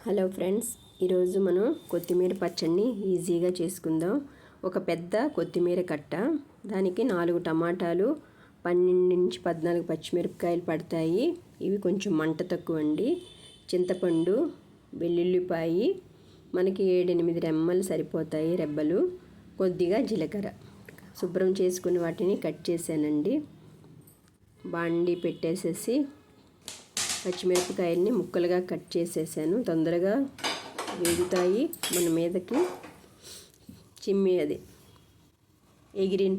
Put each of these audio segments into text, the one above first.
Hello friends, ఈరోజు మనం కొత్తిమీర పచ్చడిని ఈజీగా చేసుకుందాం. ఒక పెద్ద కొత్తిమీర కట్ట, దానికి 4 టమాటాలు, 12 నుంచి 14 పచ్చిమిరపకాయలు పడతాయి. ఇవి కొంచెం మంట తక్కువ అండి. చింతపండు, వెల్లుల్లిపాయి, మనకి 7-8 రెమ్మలు సరిపోతాయి రెబ్బలు, కొద్దిగా జీలకర్ర. శుభ్రం చేసుకుని వాటిని కట్ చేశానండి. బాండి పెట్టేసేసి పచ్చిమిరపకాయల్ని ముక్కలుగా కట్ చేసేసాను. తొందరగా వేగుతాయి, మన మీదకి ఎగిరిని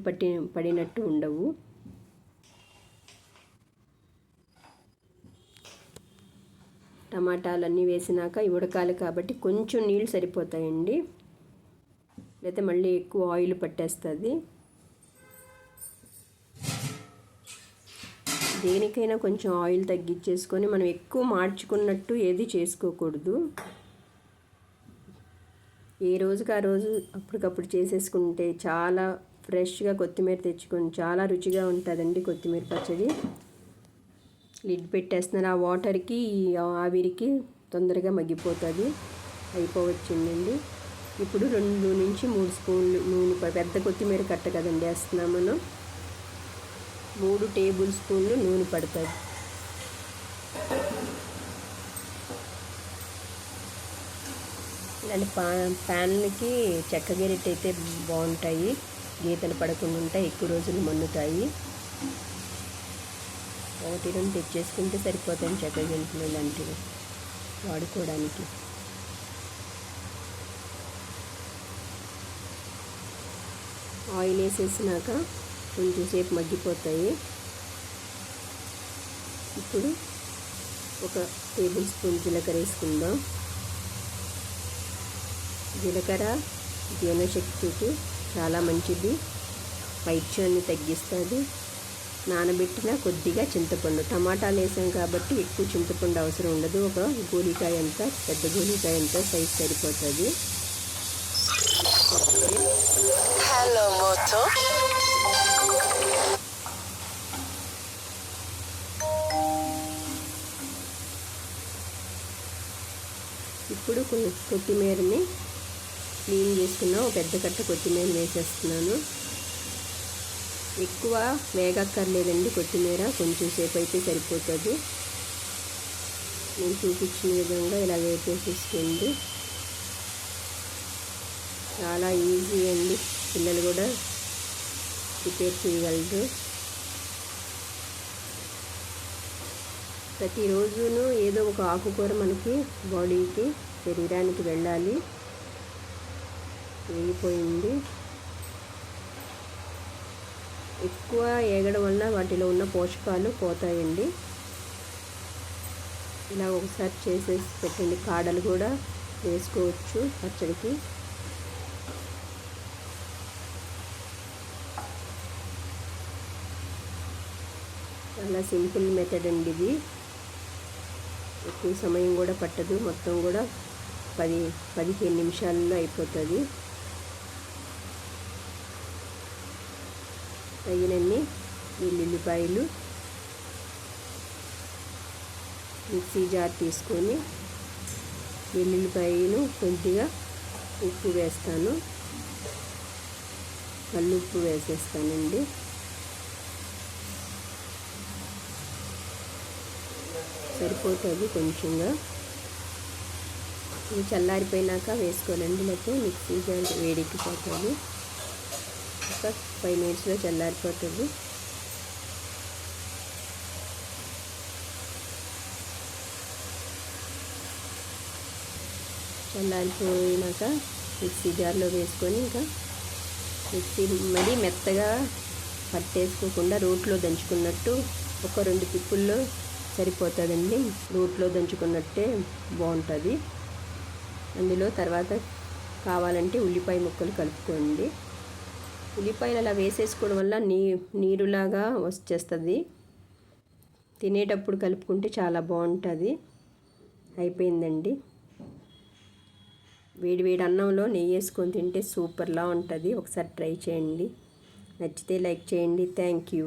పడినట్టు ఉండవు. టమాటాలన్నీ వేసినాక ఉడకాలి కాబట్టి కొంచెం నీళ్ళు సరిపోతాయండి, లేకపోతే మళ్ళీ ఎక్కువ ఆయిల్ పట్టేస్తుంది. దేనికైనా కొంచెం ఆయిల్ తగ్గించేసుకొని మనం ఎక్కువ మార్చుకున్నట్టు ఏది చేసుకోకూడదు. ఏ రోజుకి ఆ రోజు అప్పటికప్పుడు చేసేసుకుంటే చాలా ఫ్రెష్గా కొత్తిమీర తెచ్చుకొని చాలా రుచిగా ఉంటుందండి కొత్తిమీర పచ్చడి. లిడ్ పెట్టేస్తున్నారు, ఆ వాటర్కి ఆవిరికి తొందరగా మగ్గిపోతుంది. అయిపోవచ్చిందండి. ఇప్పుడు 2 నుంచి 3 స్పూన్లు నూనె, పెద్ద కొత్తిమీర కట్ట కదండి వేస్తున్నాం మనం, 3 టేబుల్ స్పూన్లు నూనె పడుతుంది. ఇలాంటి ప్యాన్లకి చెక్క గెరిట్ అయితే బాగుంటాయి, గీతలు పడకుండా ఉంటాయి, ఎక్కువ రోజులు మన్నుతాయి. 1-2 తెచ్చేసుకుంటే సరిపోతాయి చెక్క గెరిట్లు ఇలాంటివి వాడుకోవడానికి. ఆయిల్ వేసేసినాక కొంచెం సేపు మగ్గిపోతాయి. ఇప్పుడు 1 టేబుల్ స్పూన్ జీలకర్ర వేసుకుందాం. జీలకర్ర జీర్ణశక్తికి చాలా మంచిది, పైత్యాన్ని తగ్గిస్తుంది. నానబెట్టిన కొద్దిగా చింతపండు, టమాటాలు వేసాం కాబట్టి ఎక్కువ చింతపండు అవసరం ఉండదు. 1 గోలికాయ అంత, పెద్ద గోలికాయ అంత సైజ్ సరిపోతుంది. ఇప్పుడు కొత్తిమీరని క్లీన్ చేసుకున్న పెద్ద కట్ట కొత్తిమీర వేసేస్తున్నాను. ఎక్కువ వేగక్కర్లేదండి కొత్తిమీర, కొంచెం సేపు అయితే సరిపోతుంది. నేను చూపించిన విధంగా ఇలా వేసేసుకోండి. చాలా ఈజీ అండి, పిల్లలు కూడా ప్రిపేర్ చేయగలరు. ప్రతిరోజును ఏదో ఒక ఆకుకూర మనకి బాడీకి, శరీరానికి వెళ్ళాలి. వేగిపోయింది. ఎక్కువ ఏగడం వల్ల వాటిలో ఉన్న పోషకాలు పోతాయండి. ఇలా ఒకసారి చేసేసి పెట్టండి. కాడలు కూడా వేసుకోవచ్చు పచ్చడికి. చాలా సింపుల్ మెథడ్ అండి ఇది, ఎక్కువ సమయం కూడా పట్టదు. మొత్తం కూడా 10-15 నిమిషాల్లో అయిపోతుంది. తగినన్ని వెల్లుల్లిపాయలు, మిక్సీ జార్ తీసుకొని వెల్లుల్లిపాయను కొద్దిగా ఉప్పు వేస్తాను, కల్లుప్పు వేసేస్తానండి. సరిపోతుంది కొంచెంగా. ఇది చల్లారిపోయినాక వేసుకోవాలండి, లేకపోతే మిక్సీ జార్ వేడెక్కిపోతుంది. ఒక 5 మినిట్స్లో చల్లారిపోతుంది. చల్లారిపోయినాక మిక్సీ జార్లో వేసుకొని ఇంకా మరీ మెత్తగా పట్టేసుకోకుండా రోట్లో దంచుకున్నట్టు 1-2 తిప్పుల్లో సరిపోతుందండి. రోట్లో దంచుకున్నట్టే బాగుంటుంది. అందులో తర్వాత కావాలంటే ఉల్లిపాయ ముక్కలు కలుపుకోండి. ఉల్లిపాయలు అలా వేసేసుకోవడం వల్ల నీరులాగా వచ్చేస్తుంది. తినేటప్పుడు కలుపుకుంటే చాలా బాగుంటుంది. అయిపోయిందండి. వేడివేడి అన్నంలో నెయ్యి వేసుకొని తింటే సూపర్లా ఉంటుంది. ఒకసారి ట్రై చేయండి. నచ్చితే లైక్ చేయండి. Thank you.